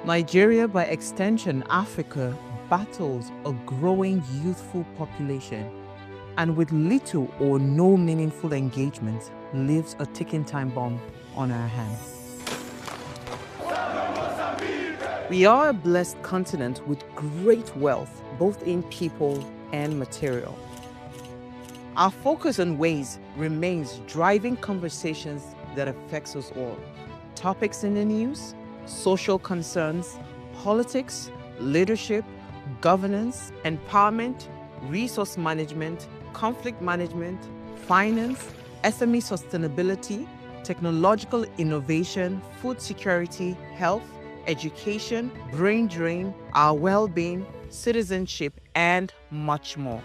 Nigeria, by extension Africa, battles a growing youthful population and with little or no meaningful engagement leaves a ticking time bomb on our hands. We are a blessed continent with great wealth, both in people and material. Our focus on ways remains driving conversations that affects us all. Topics in the news, social concerns, politics, leadership, governance, empowerment, resource management, conflict management, finance, SME sustainability, technological innovation, food security, health, education, brain drain, our well-being, citizenship, and much more.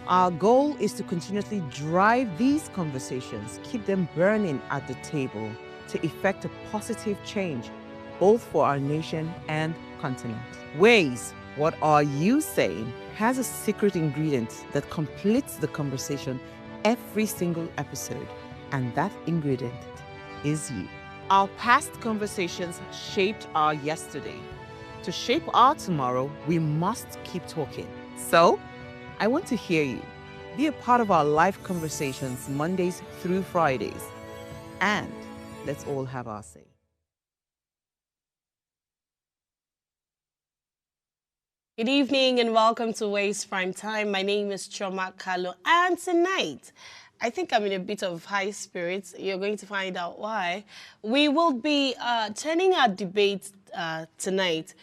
Our goal is to continuously drive these conversations, keep them burning at the table to effect a positive change, both for our nation and continent. Ways, what are you saying, has a secret ingredient that completes the conversation every single episode, and that ingredient is you. Our past conversations shaped our yesterday. To shape our tomorrow, we must keep talking. So, I want to hear you. Be a part of our live conversations Mondays through Fridays. And let's all have our say. Good evening and welcome to Waves Prime Time. My name is Choma Kalo, and tonight, I think I'm in a bit of high spirits. You're going to find out why. We will be turning our debate tonight,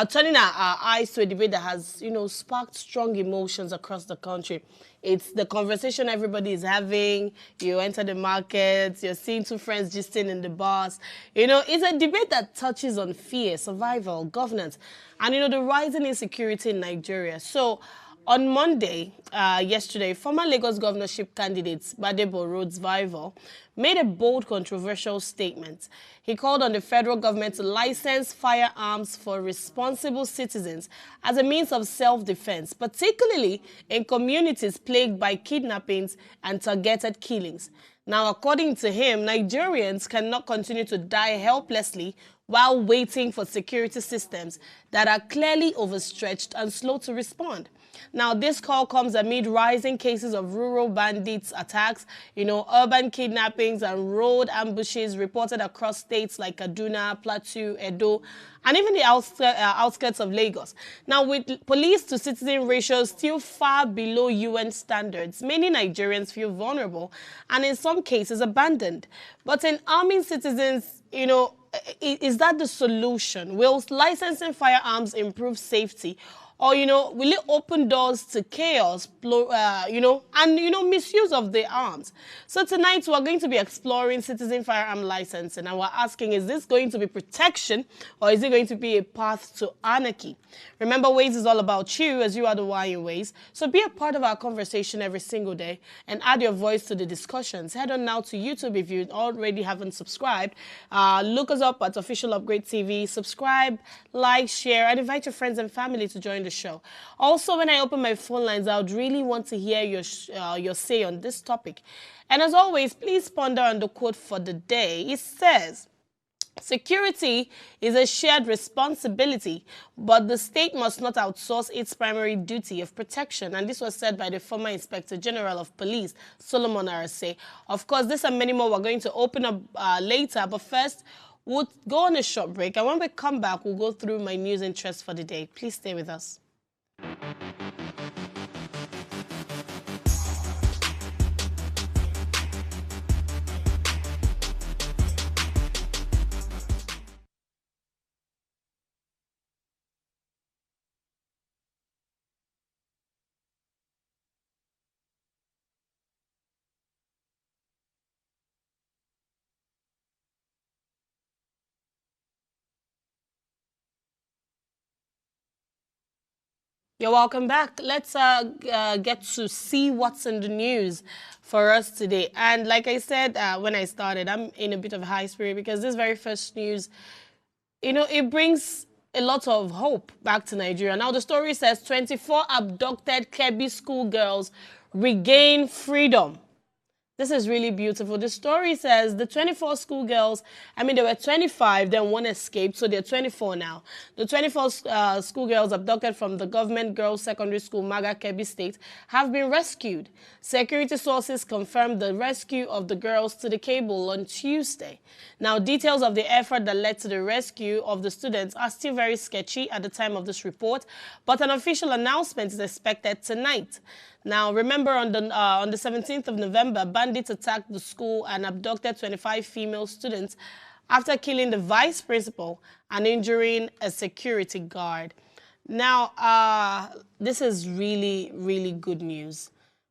turning our eyes to a debate that has, sparked strong emotions across the country. It's the conversation everybody is having. You enter the markets, you're seeing two friends gisting in the bars. It's a debate that touches on fear, survival, governance, and, the rising insecurity in Nigeria. So, on Monday, yesterday, former Lagos governorship candidate Badebo Rhodes Vival made a bold, controversial statement. He called on the federal government to license firearms for responsible citizens as a means of self-defense, particularly in communities plagued by kidnappings and targeted killings. Now, according to him, Nigerians cannot continue to die helplessly while waiting for security systems that are clearly overstretched and slow to respond. Now, this call comes amid rising cases of rural bandits attacks, urban kidnappings and road ambushes reported across states like Kaduna, Plateau, Edo, and even the outskirts of Lagos. Now, with police-to-citizen ratios still far below UN standards, many Nigerians feel vulnerable and in some cases abandoned. But in arming citizens, is that the solution? Will licensing firearms improve safety? Or, will it open doors to chaos, and, misuse of the arms? So tonight, we're going to be exploring citizen firearm licensing, and we're asking, is this going to be protection, or is it going to be a path to anarchy? Remember, Ways is all about you, as you are the why in Ways. So be a part of our conversation every single day, and add your voice to the discussions. Head on now to YouTube if you already haven't subscribed. Look us up at Official Upgrade TV. Subscribe, like, share, and invite your friends and family to join the show. Also, when I open my phone lines, I would really want to hear your say on this topic. And as always, please ponder on the quote for the day. It says, "Security is a shared responsibility, but the state must not outsource its primary duty of protection." And this was said by the former Inspector General of Police, Solomon Arase. Of course, this and many more we're going to open up later, but first, we'll go on a short break. And when we come back, we'll go through my news interests for the day. Please stay with us. You're welcome back. Let's get to see what's in the news for us today. And like I said when I started, I'm in a bit of high spirit because this very first news, it brings a lot of hope back to Nigeria. Now, the story says 24 abducted Kebbi schoolgirls regain freedom. This is really beautiful. The story says the 24 schoolgirls, I mean, there were 25, then one escaped, so they're 24 now. The 24 schoolgirls abducted from the government girls' secondary school, Maga Kebbi State, have been rescued. Security sources confirmed the rescue of the girls to the cable on Tuesday. Now, details of the effort that led to the rescue of the students are still very sketchy at the time of this report, but an official announcement is expected tonight. Now, remember on the 17th of November, bandits attacked the school and abducted 25 female students after killing the vice principal and injuring a security guard. Now, this is really, really good news,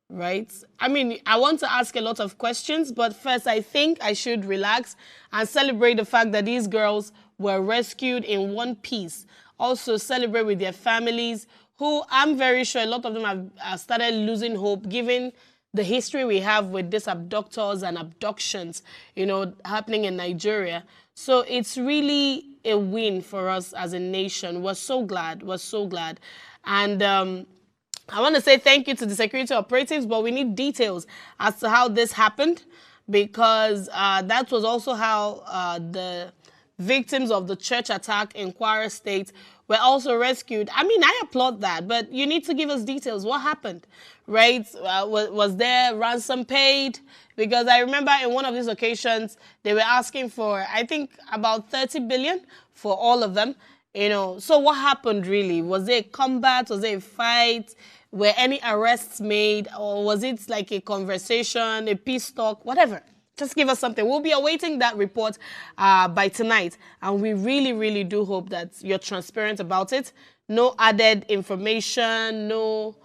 right? I mean, I want to ask a lot of questions, but first I think I should relax and celebrate the fact that these girls were rescued in one piece. Also celebrate with their families, who I'm very sure a lot of them have started losing hope given the history we have with these abductors and abductions, you know, happening in Nigeria. So it's really a win for us as a nation. We're so glad. We're so glad. And I want to say thank you to the security operatives, but we need details as to how this happened, because that was also how the victims of the church attack in Kwara State were also rescued. I mean, I applaud that, but you need to give us details. What happened, right? Was there ransom paid? Because I remember in one of these occasions, they were asking for, I think, about 30 billion for all of them. You know, so what happened really? Was there a combat? Was there a fight? Were any arrests made? Or was it like a conversation, a peace talk, whatever? Just give us something. We'll be awaiting that report by tonight. And we really, really do hope that you're transparent about it. No added information, no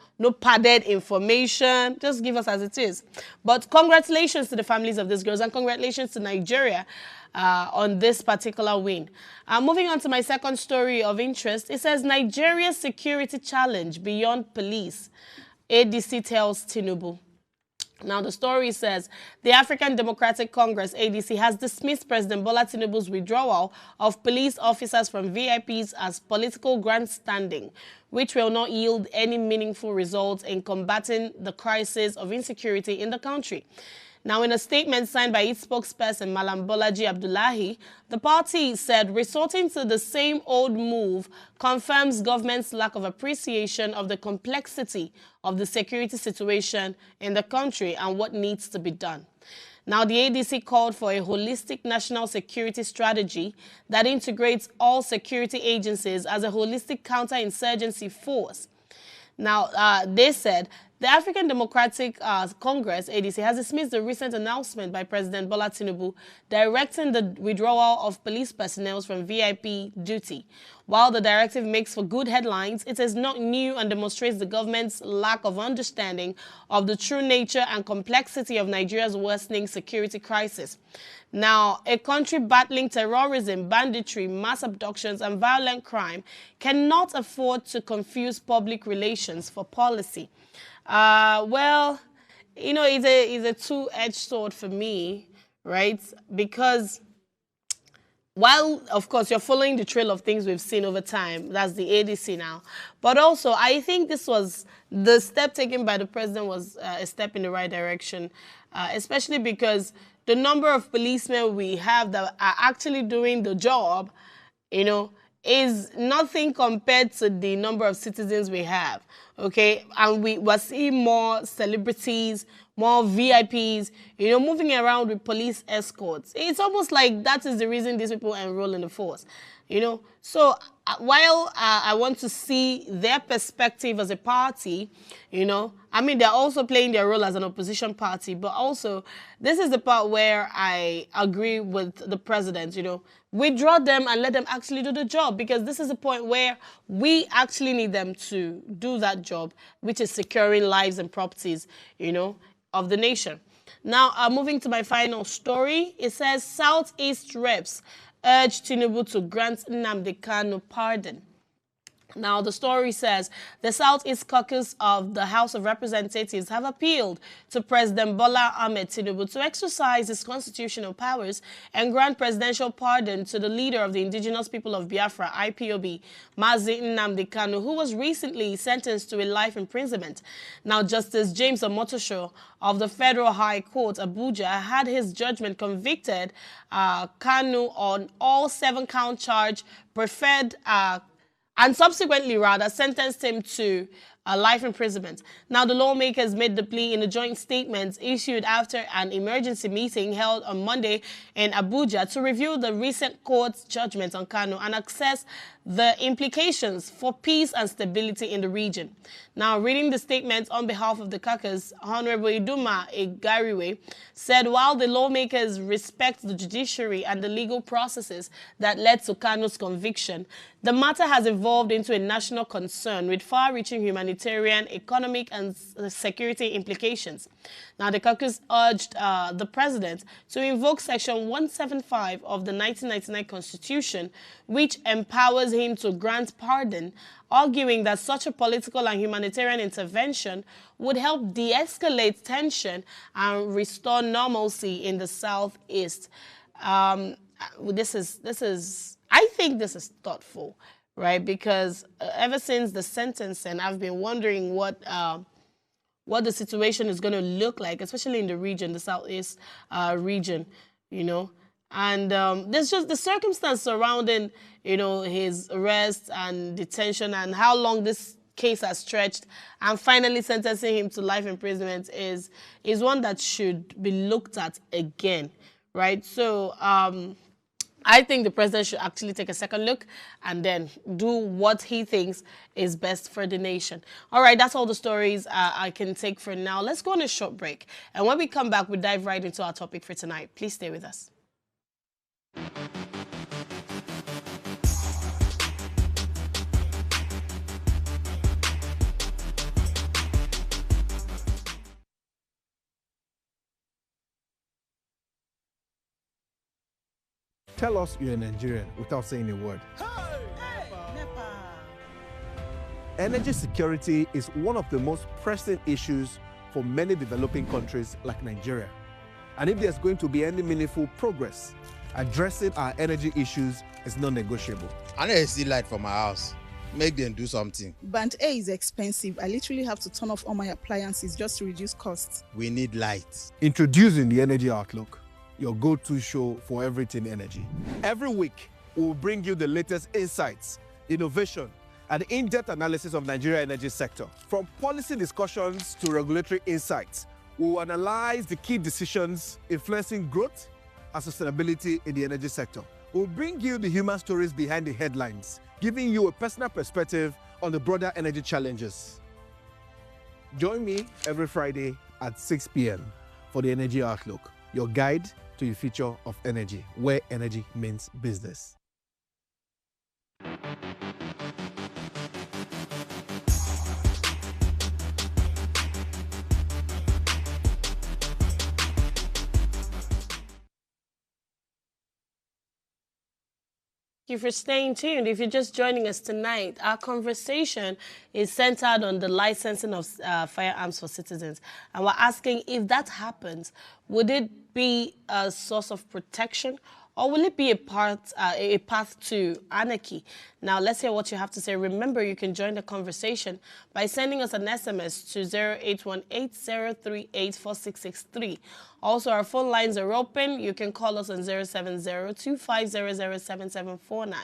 padded information. Just give us as it is. But congratulations to the families of these girls, and congratulations to Nigeria on this particular win. Moving on to my second story of interest, it says Nigeria's security challenge beyond police. ADC tells Tinubu. Now, the story says the African Democratic Congress, ADC, has dismissed President Bola Tinubu's withdrawal of police officers from VIPs as political grandstanding, which will not yield any meaningful results in combating the crisis of insecurity in the country. Now, in a statement signed by its spokesperson, Malam Bolaji Abdullahi, the party said resorting to the same old move confirms government's lack of appreciation of the complexity of the security situation in the country and what needs to be done. Now, the ADC called for a holistic national security strategy that integrates all security agencies as a holistic counterinsurgency force. Now, they said the African Democratic Congress, ADC, has dismissed the recent announcement by President Bola Tinubu directing the withdrawal of police personnel from VIP duty. While the directive makes for good headlines, it is not new and demonstrates the government's lack of understanding of the true nature and complexity of Nigeria's worsening security crisis. Now, a country battling terrorism, banditry, mass abductions, and violent crime cannot afford to confuse public relations for policy. Well, you know, it's a two-edged sword for me, right? Because while, of course, you're following the trail of things we've seen over time, that's the ADC now, but also I think this was the step taken by the president was a step in the right direction, especially because the number of policemen we have that are actually doing the job, you know, is nothing compared to the number of citizens we have, okay? And we're seeing more celebrities, more VIPs, you know, moving around with police escorts. It's almost like that is the reason these people enroll in the force, you know? So while I want to see their perspective as a party, you know, I mean, they're also playing their role as an opposition party, but also this is the part where I agree with the president, you know, withdraw them and let them actually do the job, because this is the point where we actually need them to do that job, which is securing lives and properties, you know, of the nation. Now, moving to my final story, it says Southeast reps urge Tinubu to grant Nnamdi Kanu pardon. Now, the story says the Southeast Caucus of the House of Representatives have appealed to President Bola Ahmed Tinubu to exercise his constitutional powers and grant presidential pardon to the leader of the Indigenous People of Biafra, IPOB, Mazi Nnamdi Kanu, who was recently sentenced to a life imprisonment. Now, Justice James Omotosho of the Federal High Court, Abuja, had his judgment convicted Kanu on all 7-count charge, preferred and subsequently, rather, sentenced him to a life imprisonment. Now, the lawmakers made the plea in a joint statement issued after an emergency meeting held on Monday in Abuja to review the recent court's judgment on Kanu and assess the implications for peace and stability in the region. Now, reading the statement on behalf of the caucus, Honorable Iduma Igariwe said while the lawmakers respect the judiciary and the legal processes that led to Kanu's conviction, the matter has evolved into a national concern with far-reaching humanitarian, economic, and security implications. Now, the caucus urged the president to invoke Section 175 of the 1999 Constitution, which empowers him to grant pardon, arguing that such a political and humanitarian intervention would help de-escalate tension and restore normalcy in the Southeast. I think this is thoughtful, right? Because ever since the sentencing, I've been wondering what the situation is going to look like, especially in the region, the Southeast region, you know. And there's just the circumstance surrounding, you know, his arrest and detention and how long this case has stretched, and finally sentencing him to life imprisonment is one that should be looked at again, right? So I think the president should actually take a second look and then do what he thinks is best for the nation. All right, that's all the stories I can take for now. Let's go on a short break. And when we come back, we dive right into our topic for tonight. Please stay with us. Tell us you're a Nigerian without saying a word. Energy security is one of the most pressing issues for many developing countries like Nigeria. And if there's going to be any meaningful progress, addressing our energy issues is non-negotiable. I need to see light from my house. Make them do something. Band A is expensive. I literally have to turn off all my appliances just to reduce costs. We need light. Introducing the Energy Outlook, your go-to show for everything energy. Every week, we'll bring you the latest insights, innovation, and in-depth analysis of Nigeria's energy sector. From policy discussions to regulatory insights, we'll analyze the key decisions influencing growth and sustainability in the energy sector. We'll bring you the human stories behind the headlines, giving you a personal perspective on the broader energy challenges. Join me every Friday at 6 p.m. for the Energy Outlook, your guide to the future of energy, where energy means business. Thank you for staying tuned. If you're just joining us tonight, our conversation is centered on the licensing of firearms for citizens. And we're asking, if that happens, would it be a source of protection, or will it be a path to anarchy? Now, let's hear what you have to say. Remember, you can join the conversation by sending us an SMS to 0818-038-4663. Also, our phone lines are open. You can call us on 070-2500-7749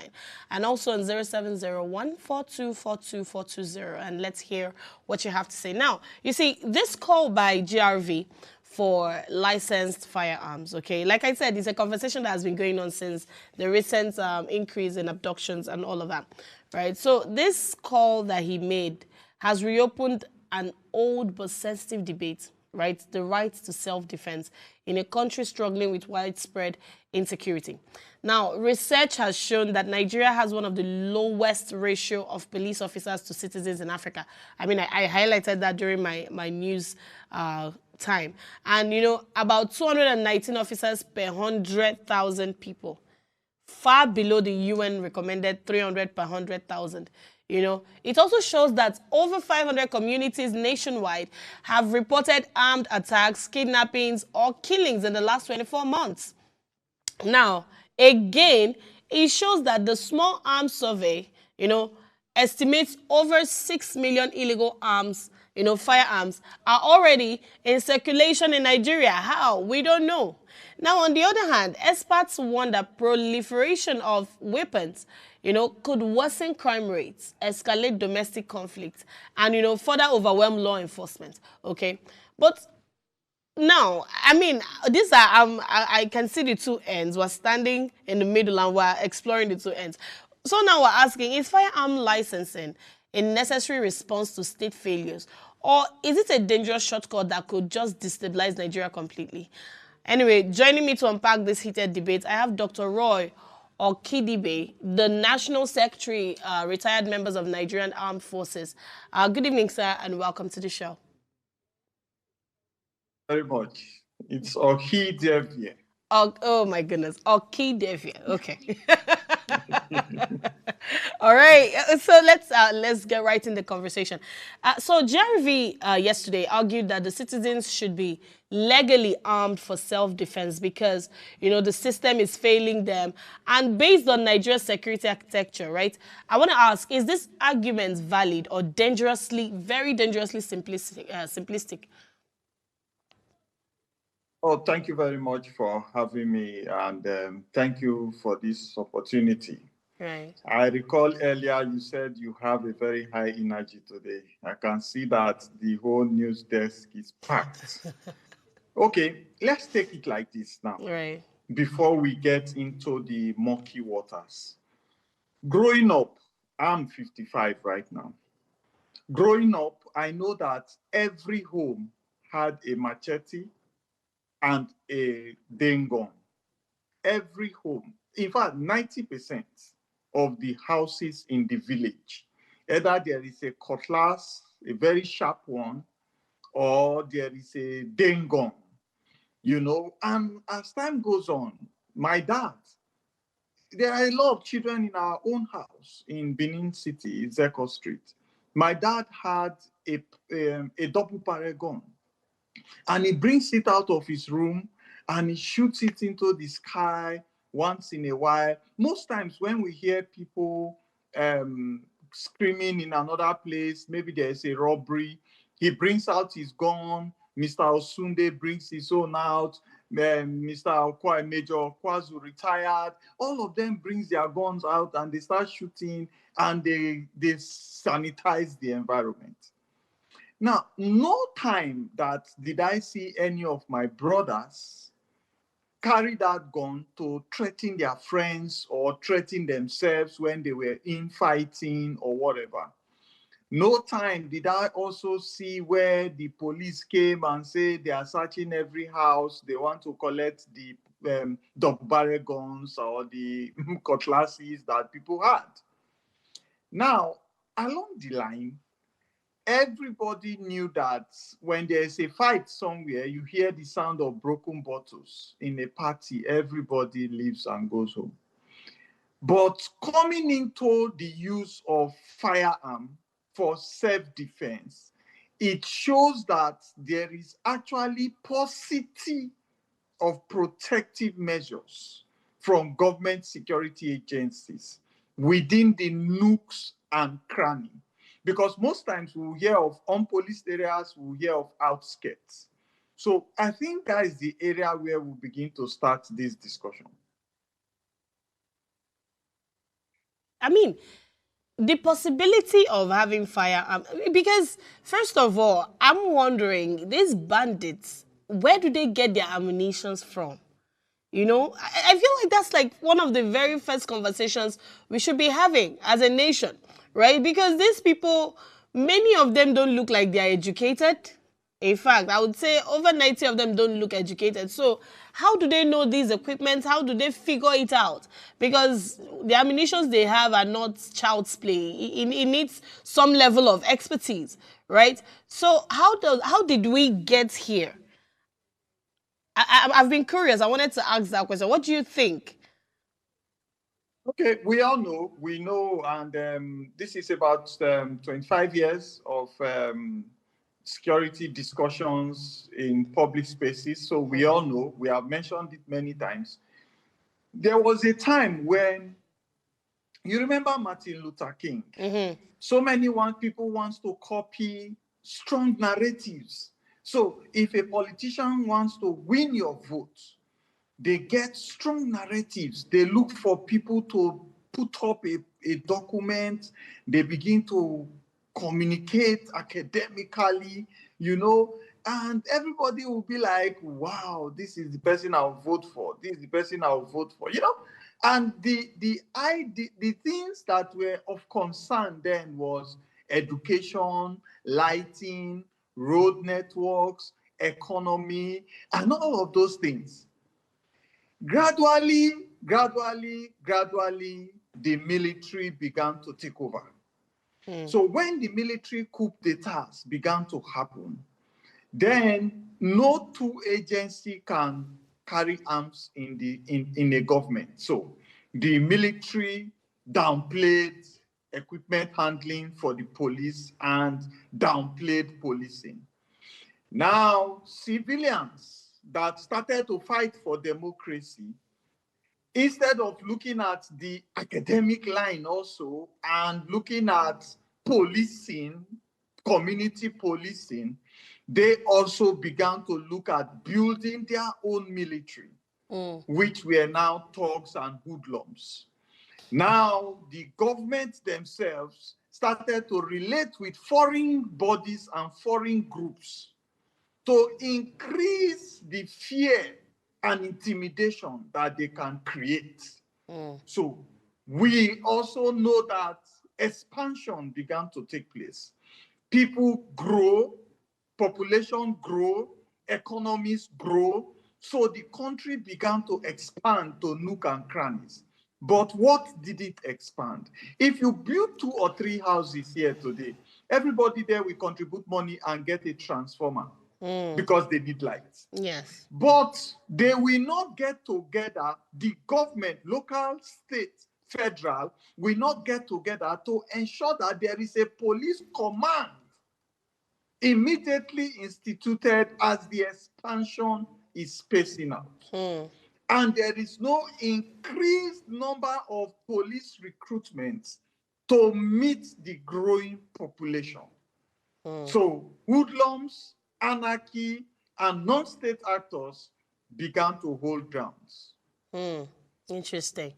and also on 0701-4242-420. And let's hear what you have to say. Now, you see, this call by GRV for licensed firearms, okay? Like I said, it's a conversation that has been going on since the recent increase in abductions and all of that, right? So this call that he made has reopened an old but sensitive debate, right? The right to self-defense in a country struggling with widespread insecurity. Now, research has shown that Nigeria has one of the lowest ratio of police officers to citizens in Africa. I mean, I highlighted that during my news time. And, you know, about 219 officers per 100,000 people, far below the UN recommended 300 per 100,000. You know, it also shows that over 500 communities nationwide have reported armed attacks, kidnappings, or killings in the last 24 months. Now, again, it shows that the small arms survey, you know, estimates over 6 million illegal arms, you know, firearms are already in circulation in Nigeria. How? We don't know. Now, on the other hand, experts warn that proliferation of weapons, you know, could worsen crime rates, escalate domestic conflict, and, you know, further overwhelm law enforcement. Okay? But now, I mean, these are, I can see the two ends. We're standing in the middle and we're exploring the two ends. So now we're asking, is firearm licensing a necessary response to state failures? Or is it a dangerous shortcut that could just destabilize Nigeria completely? Anyway, joining me to unpack this heated debate, I have Dr. Roy Okidibe, the National Secretary, Retired Members of Nigerian Armed Forces. Good evening, sir, and welcome to the show. Very much. It's Okidibe. Oh my goodness. Okidibe. Okay. All right. So let's get right in the conversation. So JRV yesterday argued that the citizens should be legally armed for self-defense because, you know, the system is failing them. And based on Nigeria's security architecture, right, I want to ask, is this argument valid or very dangerously simplistic? Oh, thank you very much for having me, and thank you for this opportunity. Right. I recall earlier you said you have a very high energy today. I can see that the whole news desk is packed. Okay, let's take it like this now. Right. Before we get into the murky waters. Growing up, I'm 55 right now. Growing up, I know that every home had a machete and a dengon. Every home, in fact, 90% of the houses in the village, either there is a cutlass, a very sharp one, or there is a dengon, you know. And as time goes on, my dad, there are a lot of children in our own house in Benin City, Zeko Street. My dad had a double barrel gun. And he brings it out of his room and he shoots it into the sky once in a while. Most times when we hear people screaming in another place, maybe there's a robbery, he brings out his gun, Mr. Osunde brings his own out, Mr. Major Kwazu retired, all of them brings their guns out and they start shooting and they sanitize the environment. Now, no time that did I see any of my brothers carry that gun to threaten their friends or threaten themselves when they were infighting or whatever. No time did I also see where the police came and say they are searching every house, they want to collect the double barrel guns or the cutlasses that people had. Now, along the line, everybody knew that when there's a fight somewhere, you hear the sound of broken bottles in a party, everybody leaves and goes home. But coming into the use of firearm for self-defense, it shows that there is actually paucity of protective measures from government security agencies within the nooks and crannies. Because most times we'll hear of unpoliced areas, we'll hear of outskirts. So I think that is the area where we'll begin to start this discussion. I mean, the possibility of having firearms, because first of all, I'm wondering, these bandits, where do they get their ammunition from? You know, I feel like that's like one of the very first conversations we should be having as a nation, right? Because these people, many of them don't look like they're educated. In fact, I would say over 90 of them don't look educated. So how do they know these equipments? How do they figure it out? Because the ammunitions they have are not child's play. It needs some level of expertise, right? So how did we get here? I've been curious. I wanted to ask that question. What do you think? Okay, we know, and this is about 25 years of security discussions in public spaces. So we all know, we have mentioned it many times. There was a time when, you remember Martin Luther King? So many people want to copy strong narratives. So if a politician wants to win your vote, they get strong narratives. They look for people to put up a document. They begin to communicate academically, and everybody will be like, wow, this is the person I'll vote for. This is the person I'll vote for, And the things that were of concern then was education, lighting, road networks, economy, and all of those things. Gradually, the military began to take over. So when the military coup d'etats began to happen, then no two agencies can carry arms in a government. So the military downplayed equipment handling for the police and downplayed policing. Now, civilians that started to fight for democracy, instead of looking at the academic line also and looking at policing, community policing, they also began to look at building their own military, which were now thugs and hoodlums. Now, the government themselves started to relate with foreign bodies and foreign groups to increase the fear and intimidation that they can create. So we also know that expansion began to take place. People grow, population grow, economies grow, so the country began to expand to nook and crannies. But what did it expand? If you build 2 or 3 houses here today, everybody there will contribute money and get a transformer because they need lights. Yes. But they will not get together, the government, local, state, federal, will not get together to ensure that there is a police command immediately instituted as the expansion is spacing out. And there is no increased number of police recruitments to meet the growing population. So hoodlums, anarchy, and non-state actors began to hold grounds. Interesting.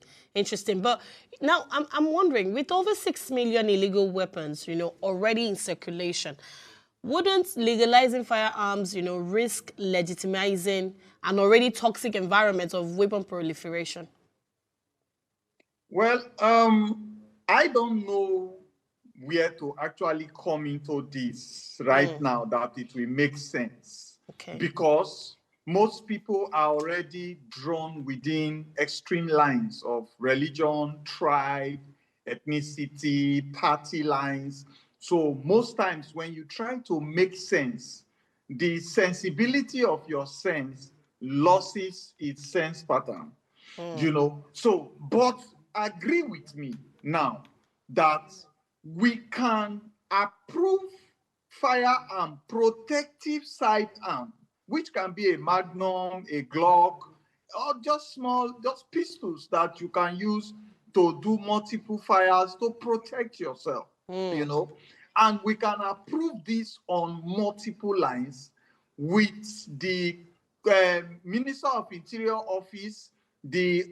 But now I'm wondering, with over 6 million illegal weapons, already in circulation, wouldn't legalizing firearms, risk legitimizing an already toxic environment of weapon proliferation? Well, I don't know where to actually come into this right now that it will make sense. Okay. Because most people are already drawn within extreme lines of religion, tribe, ethnicity, party lines. So most times when you try to make sense, the sensibility of your sense loses its sense pattern. So, but agree with me now that we can approve firearm, protective sidearm, which can be a Magnum, a Glock, or just small, just pistols that you can use to do multiple fires to protect yourself, And we can approve this on multiple lines with the Minister of Interior Office, the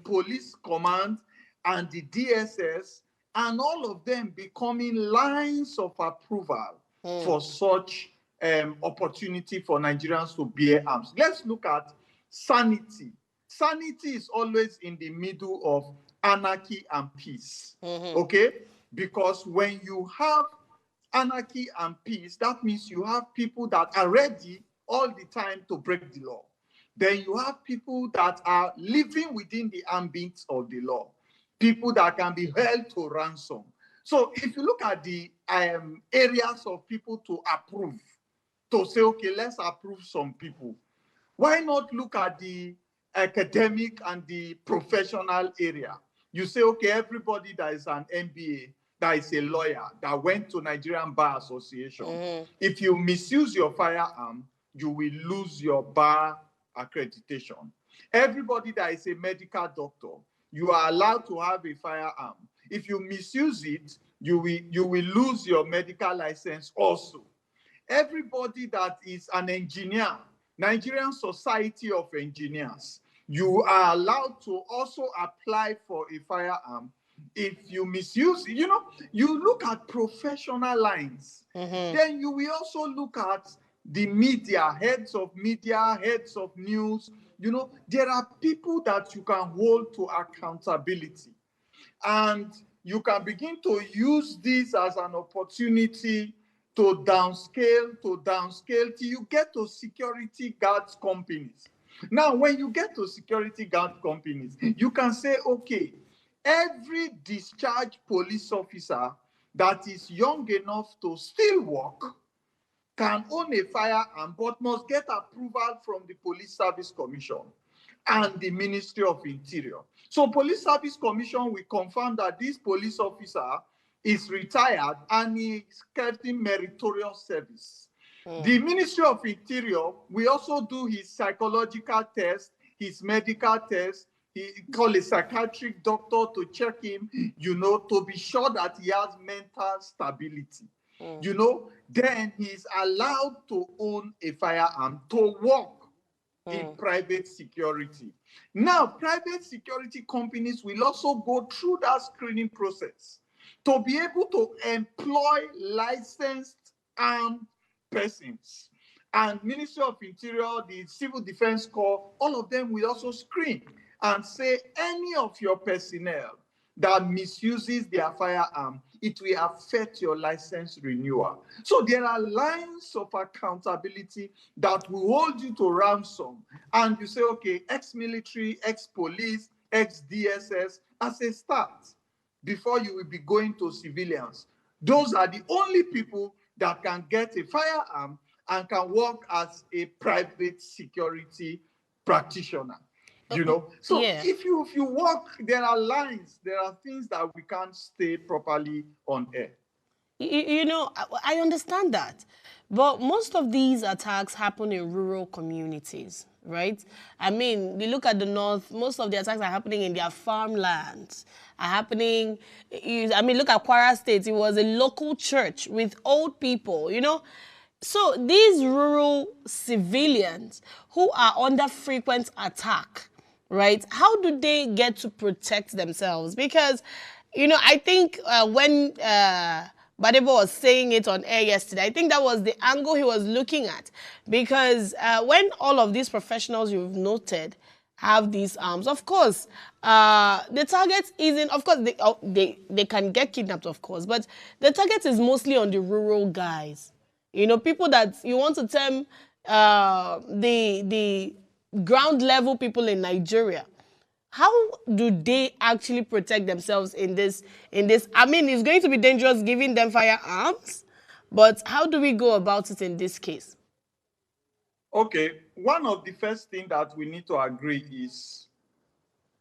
police command, and the DSS, and all of them becoming lines of approval for such opportunity for Nigerians to bear arms. Let's look at sanity. Sanity is always in the middle of anarchy and peace, okay? Because when you have anarchy and peace, that means you have people that are ready all the time to break the law. Then you have people that are living within the ambit of the law, people that can be held to ransom. So if you look at the areas of people to approve, to say, okay, let's approve some people, why not look at the academic and the professional area? You say, okay, everybody that is an MBA, that is a lawyer, that went to Nigerian Bar Association, if you misuse your firearm, you will lose your bar accreditation. Everybody that is a medical doctor, you are allowed to have a firearm. If you misuse it, you will lose your medical license also. Everybody that is an engineer, Nigerian Society of Engineers, you are allowed to also apply for a firearm. If you misuse, you know, you look at professional lines, then you will also look at the media, heads of news. You know, there are people that you can hold to accountability. And you can begin to use this as an opportunity to downscale till you get to security guards companies. Now, when you get to security guard companies, you can say, okay, every discharged police officer that is young enough to still work can own a firearm, but must get approval from the Police Service Commission and the Ministry of Interior. So Police Service Commission will confirm that this police officer is retired and is getting meritorious service. The Ministry of Interior will also do his psychological test, his medical test. He call a psychiatric doctor to check him, you know, to be sure that he has mental stability. You know, then he's allowed to own a firearm to work in private security. Now, private security companies will also go through that screening process to be able to employ licensed armed persons. And Ministry of Interior, the Civil Defense Corps, all of them will also screen and say any of your personnel that misuses their firearm, it will affect your license renewal. So there are lines of accountability that will hold you to ransom. And you say, okay, ex-military, ex-police, ex-DSS, as a start, before you will be going to civilians. Those are the only people that can get a firearm and can work as a private security practitioner. You know, so if you work, there are lines, there are things that we can't stay properly on air. You know, I understand that. But most of these attacks happen in rural communities, right? I mean, you look at the north, most of the attacks are happening in their farmlands, are happening, I mean, look at Kwara State. It was a local church with old people, you know. So these rural civilians who are under frequent attack, right? How do they get to protect themselves? Because, you know, I think when Badebo was saying it on air yesterday, I think that was the angle he was looking at. Because when all of these professionals you've noted have these arms, of course, the target isn't, of course, they can get kidnapped, of course, but the target is mostly on the rural guys. You know, people that you want to term the ground level people in Nigeria. How do they actually protect themselves in this? I mean, it's going to be dangerous giving them firearms, but how do we go about it in this case? Okay, one of the first things that we need to agree is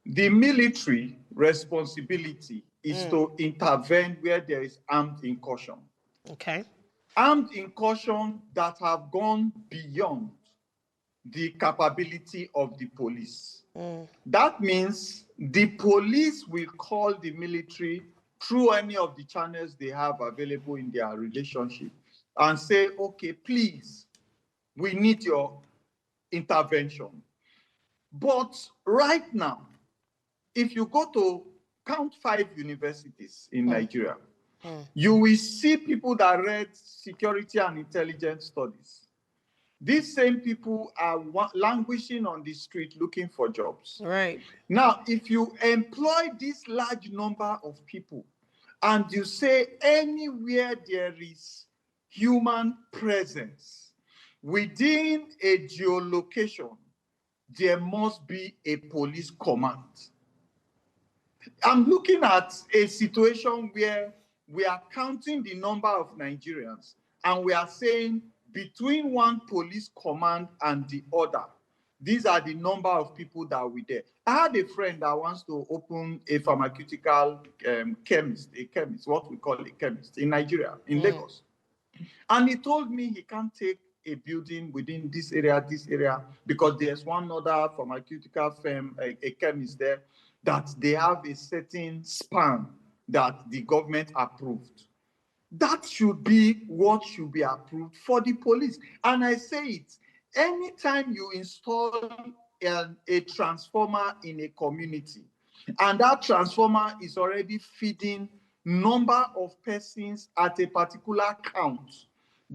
the military responsibility is to intervene where there is armed incursion. Okay. Armed incursion that have gone beyond the capability of the police. That means the police will call the military through any of the channels they have available in their relationship and say, okay, please, we need your intervention. But right now, if you go to count 5 universities in Nigeria, you will see people that read security and intelligence studies. These same people are languishing on the street looking for jobs. Right. Now, if you employ this large number of people and you say anywhere there is human presence within a geolocation, there must be a police command. I'm looking at a situation where we are counting the number of Nigerians and we are saying between one police command and the other, These are the number of people that were there. I had a friend that wants to open a pharmaceutical chemist, what we call a chemist, in Nigeria, in Lagos. And he told me he can't take a building within this area, because there's one other pharmaceutical firm, a chemist there, that they have a certain span that the government approved. That should be what should be approved for the police. And I say it, anytime you install a transformer in a community, and that transformer is already feeding number of persons at a particular count,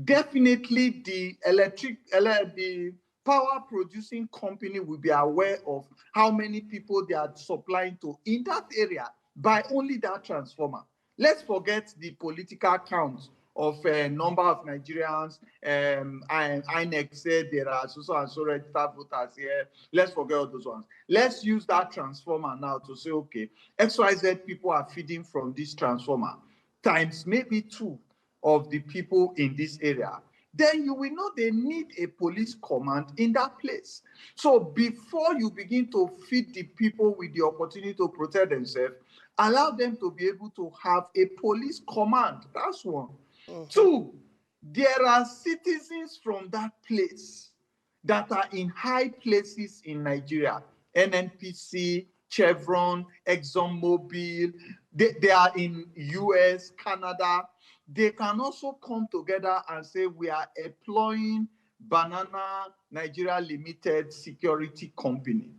definitely the power producing company will be aware of how many people they are supplying to in that area by only that transformer. Let's forget the political count of number of Nigerians. INEC said there are so and so registered voters here. Let's forget all those ones. Let's use that transformer now to say, okay, XYZ people are feeding from this transformer times maybe 2 of the people in this area. Then you will know they need a police command in that place. So before you begin to feed the people with the opportunity to protect themselves, allow them to be able to have a police command. That's one. 2, there are citizens from that place that are in high places in Nigeria. NNPC, Chevron, ExxonMobil, they are in US, Canada. They can also come together and say, we are employing Banana Nigeria Limited Security Company.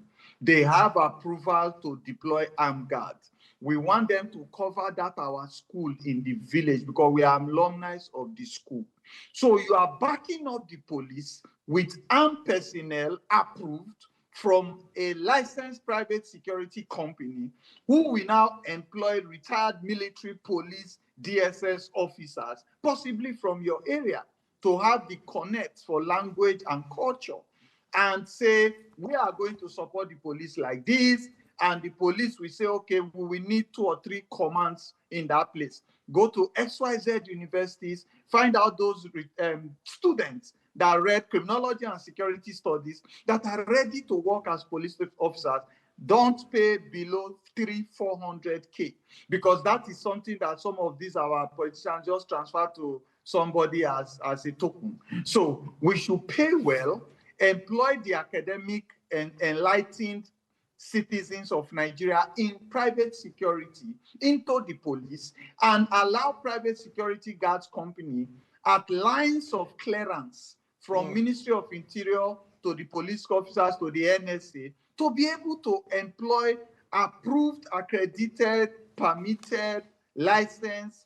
They have approval to deploy armed guards. We want them to cover that our school in the village because we are alumni of the school. So you are backing up the police with armed personnel approved from a licensed private security company who will now employ retired military police DSS officers, possibly from your area, to have the connect for language and culture and say, we are going to support the police like this. And the police will say, okay, we will need 2 or 3 commands in that place. Go to XYZ universities, find out those students that read criminology and security studies that are ready to work as police officers. Don't pay below 300-400K, because that is something that some of these our politicians just transfer to somebody as a token. So we should pay well, employ the academic and enlightened citizens of Nigeria in private security into the police, and allow private security guards company at lines of clearance from Ministry of Interior to the police officers to the NSA to be able to employ approved, accredited, permitted, licensed,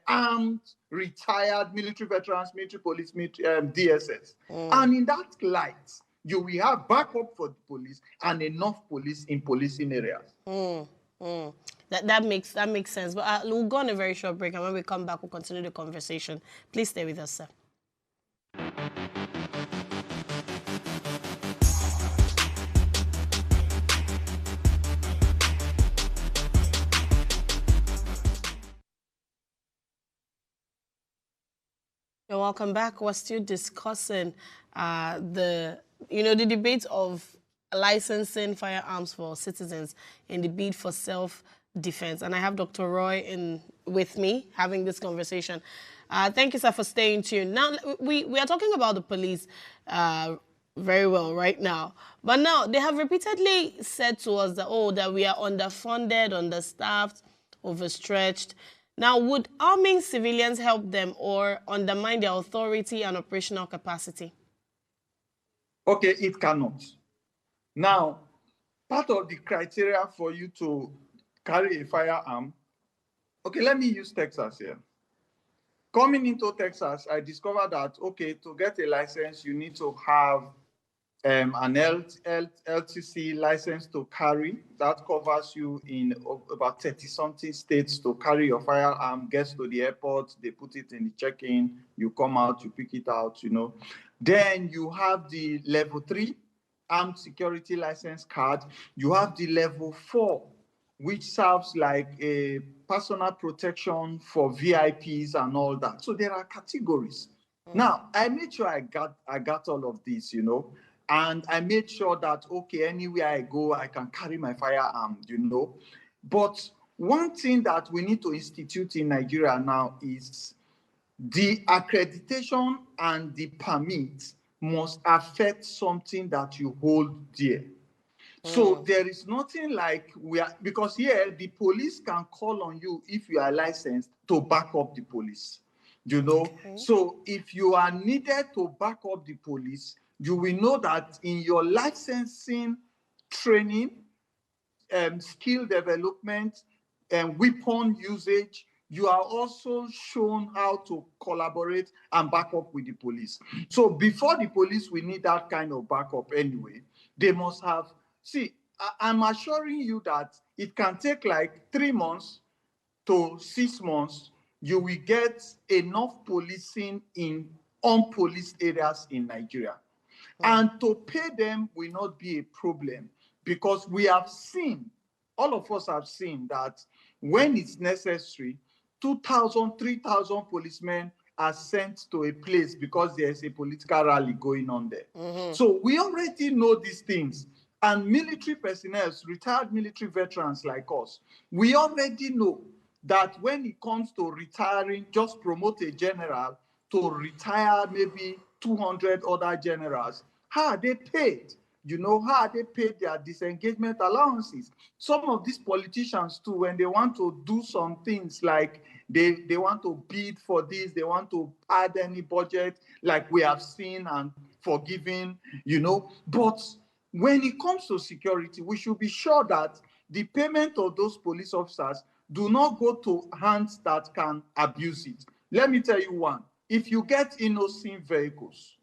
armed, retired military veterans, military police, DSS. And in that light, you will have backup for the police and enough police in policing areas. That makes sense. But we'll go on a very short break, and when we come back, we'll continue the conversation. Please stay with us, sir. You're welcome back. We're still discussing the debate of licensing firearms for citizens in the bid for self-defense. And I have Dr. Roy with me having this conversation. Thank you, sir, for staying tuned. Now, we are talking about the police very well right now. But now, they have repeatedly said to us that we are underfunded, understaffed, overstretched. Now, would arming civilians help them or undermine their authority and operational capacity? Okay, it cannot. Now, part of the criteria for you to carry a firearm, okay, let me use Texas here. Coming into Texas, I discovered that, okay, to get a license, you need to have an LTC license to carry. That covers you in about 30-something states to carry your firearm, gets to the airport, they put it in the check-in, you come out, you pick it out, Then you have the level 3 armed security license card. You have the level 4, which serves like a personal protection for VIPs and all that. So there are categories. Now, I made sure I got all of these, And I made sure that, okay, anywhere I go, I can carry my firearm, you know. But one thing that we need to institute in Nigeria now is the accreditation and the permit must affect something that you hold dear. So there is nothing like because here the police can call on you if you are licensed to back up the police, you know. Okay. So if you are needed to back up the police, you will know that in your licensing training, skill development, and weapon usage, you are also shown how to collaborate and back up with the police. So before the police, we need that kind of backup anyway. They must have, I'm assuring you that it can take like 3 months to 6 months. You will get enough policing in unpoliced areas in Nigeria. And to pay them will not be a problem, because we have seen, all of us have seen that when it's necessary, 2,000, 3,000 policemen are sent to a place because there's a political rally going on there. So we already know these things. And military personnel, retired military veterans like us, we already know that when it comes to retiring, just promote a general to retire maybe 200 other generals. How are they paid? You know, how are they paid their disengagement allowances? Some of these politicians too, when they want to do some things like they want to bid for this, they want to add any budget like we have seen and forgiven, you know. But when it comes to security, we should be sure that the payment of those police officers do not go to hands that can abuse it. Let me tell you one. If you get innocent vehicles,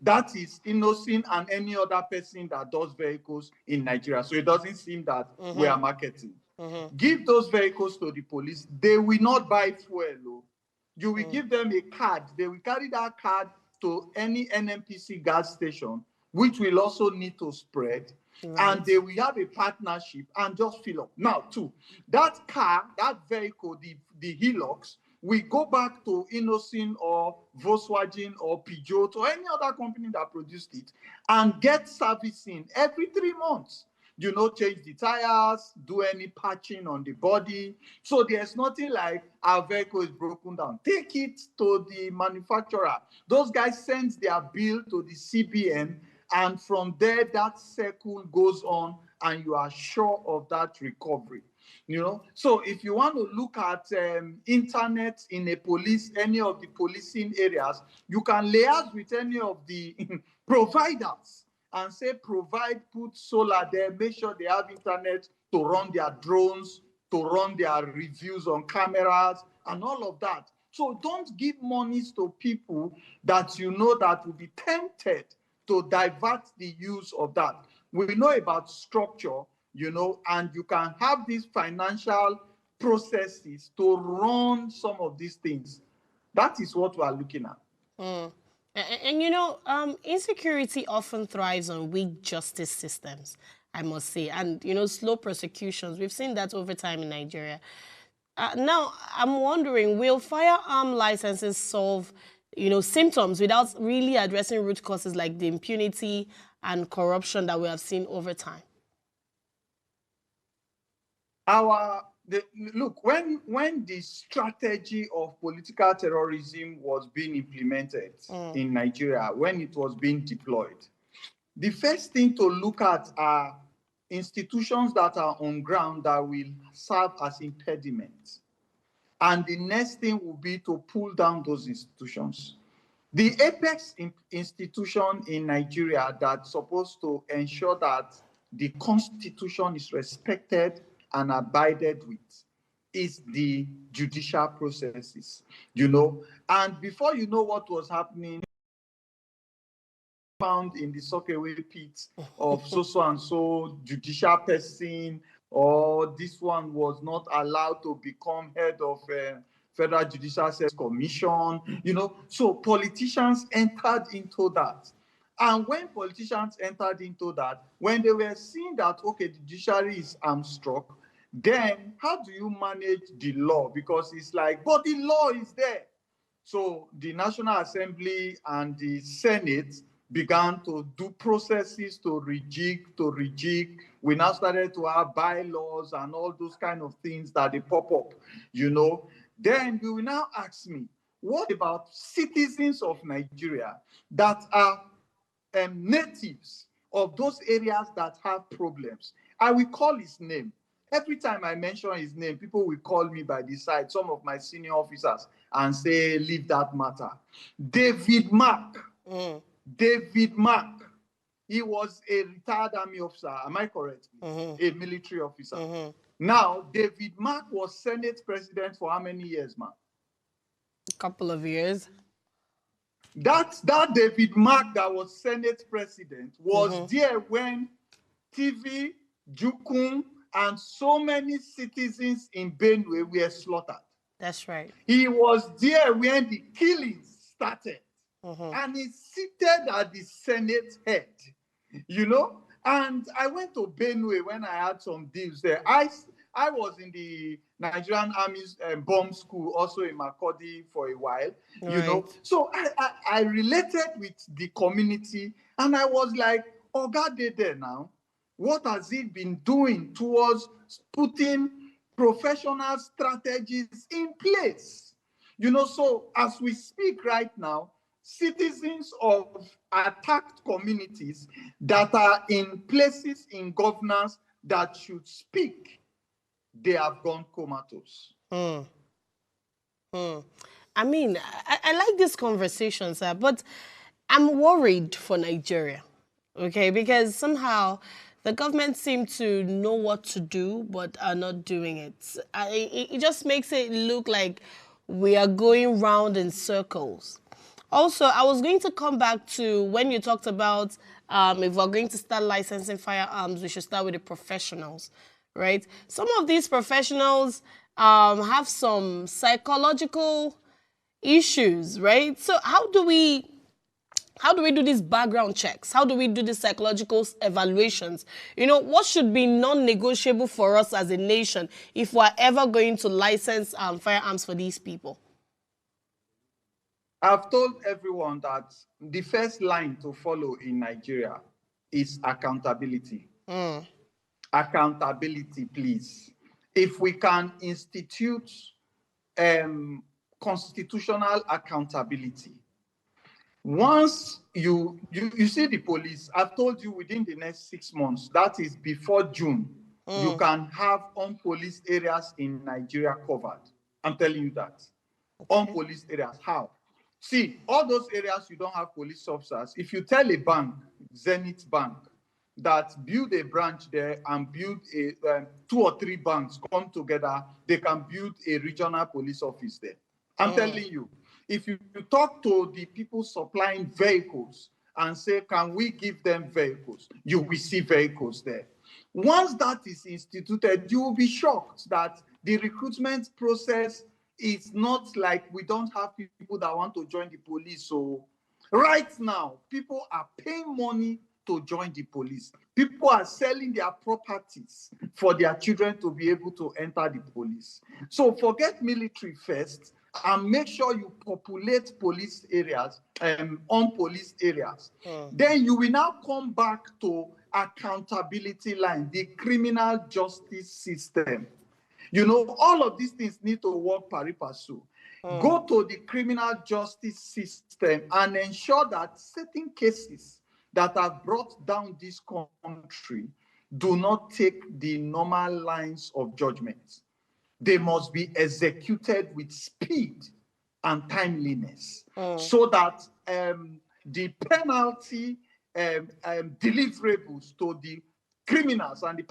that is innocent and any other person that does vehicles in Nigeria. So it doesn't seem that we are marketing. Give those vehicles to the police. They will not buy fuel. You will give them a card. They will carry that card to any NNPC gas station, which will also need to spread. And they will have a partnership and just fill up. Now, too, that car, that vehicle, the hHuug, we go back to Innocent or Volkswagen or Peugeot or any other company that produced it and get servicing every 3 months. You know, change the tires, do any patching on the body. So there's nothing like our vehicle is broken down. Take it to the manufacturer. Those guys send their bill to the CBN, and from there, that circle goes on and you are sure of that recovery. You know, so if you want to look at internet in any of the policing areas, you can liaise with any of the providers and say, put solar there, make sure they have internet to run their drones, to run their reviews on cameras and all of that. So don't give monies to people that you know that will be tempted to divert the use of that. We know about structure, you know, and you can have these financial processes to run some of these things. That is what we are looking at. And you know, insecurity often thrives on weak justice systems, I must say, and, you know, slow prosecutions. We've seen that over time in Nigeria. Now, I'm wondering, will firearm licenses solve, you know, symptoms without really addressing root causes like the impunity and corruption that we have seen over time? Look, when the strategy of political terrorism was being implemented in Nigeria, when it was being deployed, the first thing to look at are institutions that are on ground that will serve as impediments. And the next thing will be to pull down those institutions. The apex institution in Nigeria that's supposed to ensure that the Constitution is respected and abided with is the judicial processes, you know. And before you know what was happening, found in the sockaway pit of so and so judicial person, or this one was not allowed to become head of Federal Judicial Service Commission, you know. So politicians entered into that. And when politicians entered into that, when they were seeing that, okay, the judiciary is struck, then how do you manage the law? Because it's like, but the law is there. So the National Assembly and the Senate, began to do processes to rejig. We now started to have bylaws and all those kind of things that they pop up, Then you will now ask me, what about citizens of Nigeria that are natives of those areas that have problems? I will call his name. Every time I mention his name, people will call me by the side, some of my senior officers, and say, leave that matter. David Mark. David Mark. He was a retired army officer. Am I correct? A military officer. Now, David Mark was Senate president for how many years, man? A couple of years. That David Mark that was Senate president was there when TV, Jukun, and so many citizens in Benue were slaughtered. That's right. He was there when the killings started. And he's seated at the Senate head, And I went to Benue when I had some deals there. I was in the Nigerian Army's bomb school, also in Makurdi for a while, So I related with the community, and I was like, oh, God, they're there now. What has he been doing towards putting professional strategies in place? So as we speak right now, citizens of attacked communities that are in places in governance that should speak, they have gone comatose. I mean, I like this conversation, sir, but I'm worried for Nigeria, okay? Because somehow the government seem to know what to do, but are not doing it. It just makes it look like we are going round in circles. Also, I was going to come back to when you talked about if we're going to start licensing firearms, we should start with the professionals, right? Some of these professionals have some psychological issues, right? So how do we do these background checks? How do we do these psychological evaluations? What should be non-negotiable for us as a nation if we're ever going to license firearms for these people? I've told everyone that the first line to follow in Nigeria is accountability. Accountability, please. If we can institute constitutional accountability, once you see the police, I've told you within the next 6 months, that is before June, you can have unpoliced areas in Nigeria covered. I'm telling you that. Okay. Unpoliced areas. How? See, all those areas you don't have police officers, if you tell a bank, Zenith Bank, that build a branch there and build 2 or 3 banks come together, they can build a regional police office there. I'm telling you, if you talk to the people supplying vehicles and say, can we give them vehicles? You will see vehicles there. Once that is instituted, you will be shocked that the recruitment process is not like we don't have people that want to join the police. So right now, people are paying money to join the police. People are selling their properties for their children to be able to enter the police. So forget military first and make sure you populate police areas, unpoliced areas. Then you will now come back to accountability line, the criminal justice system. All of these things need to work pari passu. Go to the criminal justice system and ensure that certain cases that have brought down this country do not take the normal lines of judgment. They must be executed with speed and timeliness so that the penalty deliverables to the criminals and the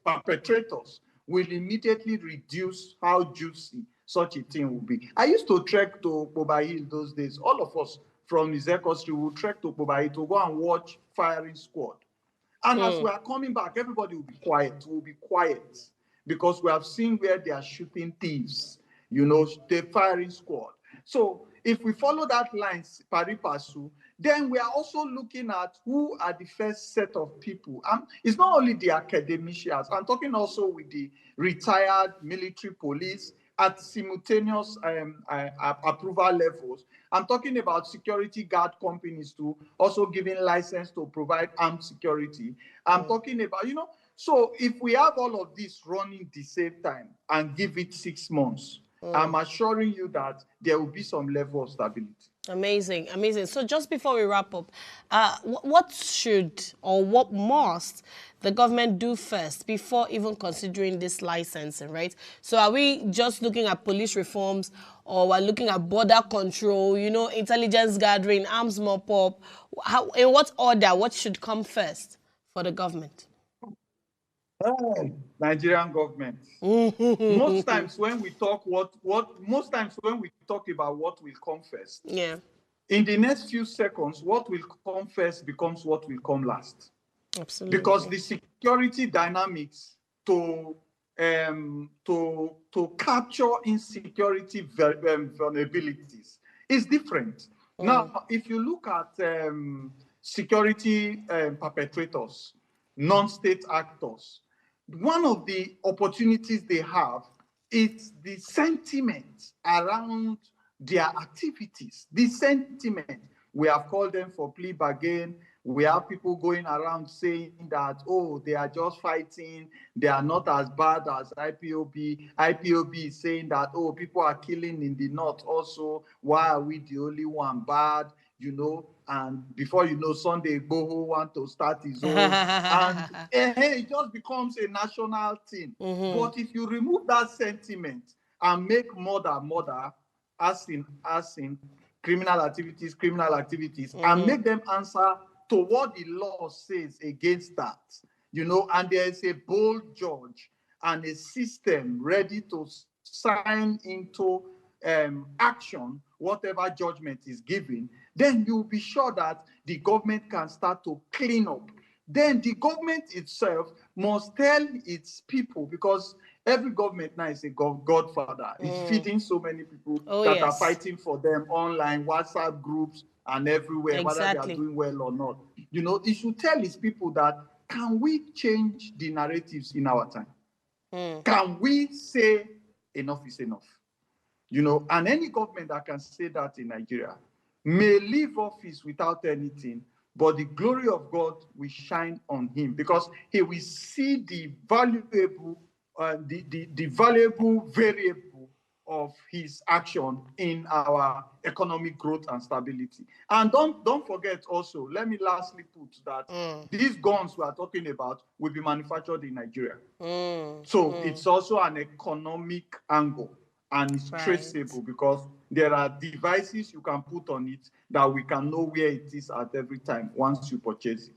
perpetrators will immediately reduce how juicy such a thing will be. I used to trek to Pobahi those days. All of us from Izeko Street will trek to Pobahi to go and watch Firing Squad. And as we are coming back, everybody will be quiet. We'll be quiet because we have seen where they are shooting thieves, the Firing Squad. So if we follow that line, pari passu, then we are also looking at who are the first set of people. It's not only the academicians. I'm talking also with the retired military police at simultaneous approval levels. I'm talking about security guard companies too, also giving license to provide armed security. I'm talking about, so if we have all of this running the same time and give it 6 months, I'm assuring you that there will be some level of stability. Amazing, amazing. So just before we wrap up, what should or what must the government do first before even considering this licensing, right? So are we just looking at police reforms, or we're looking at border control, intelligence gathering, arms mop-up? In what order, what should come first for the government? Nigerian government. Most times when we talk about what will come first, in the next few seconds, what will come first becomes what will come last. Absolutely. Because the security dynamics to capture insecurity vulnerabilities is different. Now, if you look at security perpetrators, non-state actors, one of the opportunities they have is the sentiment around their activities. The sentiment. We have called them for plea bargain. We have people going around saying that, oh, they are just fighting. They are not as bad as IPOB. IPOB is saying that, oh, people are killing in the north also. Why are we the only one bad? And before you know, Sunday Igboho want to start his own. And it just becomes a national thing. But if you remove that sentiment and make murder, as in criminal activities, and make them answer to what the law says against that, and there is a bold judge and a system ready to sign into action whatever judgment is given, then you'll be sure that the government can start to clean up. Then the government itself must tell its people, because every government now is a godfather. It's feeding so many people are fighting for them online, WhatsApp groups, and everywhere, whether they are doing well or not. It should tell its people that, can we change the narratives in our time? Can we say enough is enough? And any government that can say that in Nigeria may leave office without anything, but the glory of God will shine on him, because he will see the valuable variable of his action in our economic growth and stability. And don't forget also, let me lastly put that these guns we are talking about will be manufactured in Nigeria. So it's also an economic angle, and it's traceable, because there are devices you can put on it that we can know where it is at every time once you purchase it.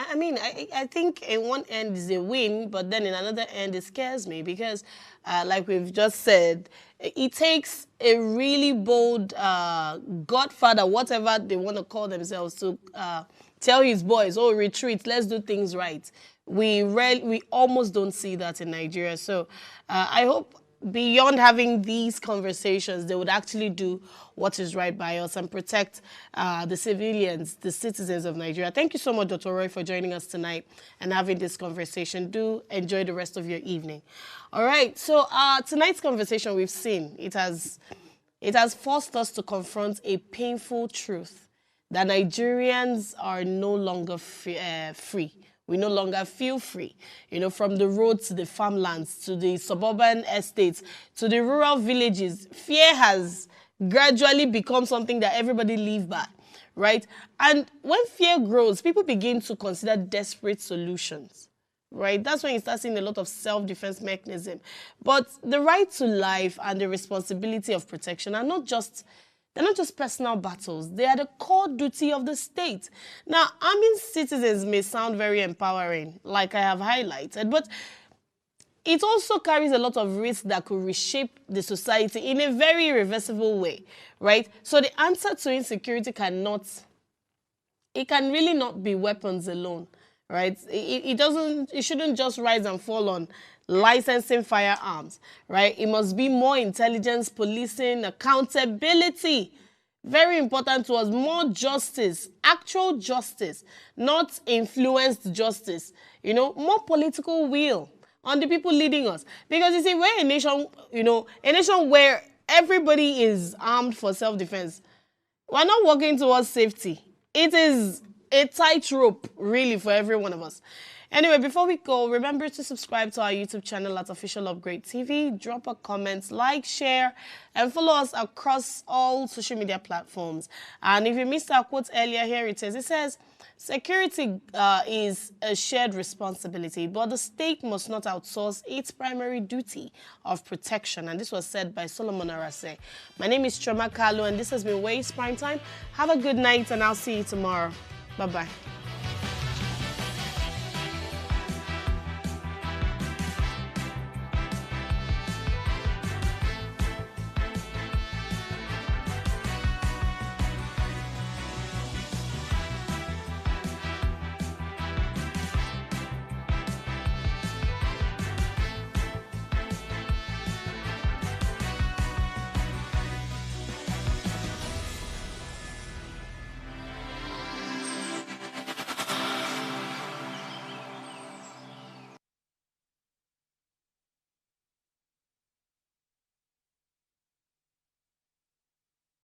I mean, I think in one end is a win, but then in another end it scares me, because like we've just said, it takes a really bold godfather, whatever they want to call themselves, to tell his boys, oh, retreat, let's do things right. We almost don't see that in Nigeria. So I hope beyond having these conversations, they would actually do what is right by us and protect the civilians, the citizens of Nigeria. Thank you so much, Dr. Roy, for joining us tonight and having this conversation. Do enjoy the rest of your evening. All right, so tonight's conversation, we've seen, it has forced us to confront a painful truth, that Nigerians are no longer free. We no longer feel free, from the roads to the farmlands, to the suburban estates, to the rural villages. Fear has gradually become something that everybody lives by, right? And when fear grows, people begin to consider desperate solutions, right? That's when you start seeing a lot of self-defense mechanism. But the right to life and the responsibility of protection are not just personal battles. They are the core duty of the state. Now, arming citizens may sound very empowering, like I have highlighted, but it also carries a lot of risk that could reshape the society in a very irreversible way, right? So the answer to insecurity can really not be weapons alone, right? It shouldn't just rise and fall on licensing firearms, right? It must be more intelligence, policing, accountability. Very important to us, more justice, actual justice, not influenced justice, more political will. on the people leading us. Because you see, we're a nation, a nation where everybody is armed for self-defense. We're not working towards safety. It is a tightrope, really, for every one of us. Anyway, before we go, remember to subscribe to our YouTube channel at Official Upgrade TV. Drop a comment, like, share, and follow us across all social media platforms. And if you missed our quote earlier, here it is. It says, security is a shared responsibility, but the state must not outsource its primary duty of protection. And this was said by Solomon Arase. My name is Choma Kalu, and this has been Waves Primetime. Have a good night, and I'll see you tomorrow. Bye-bye.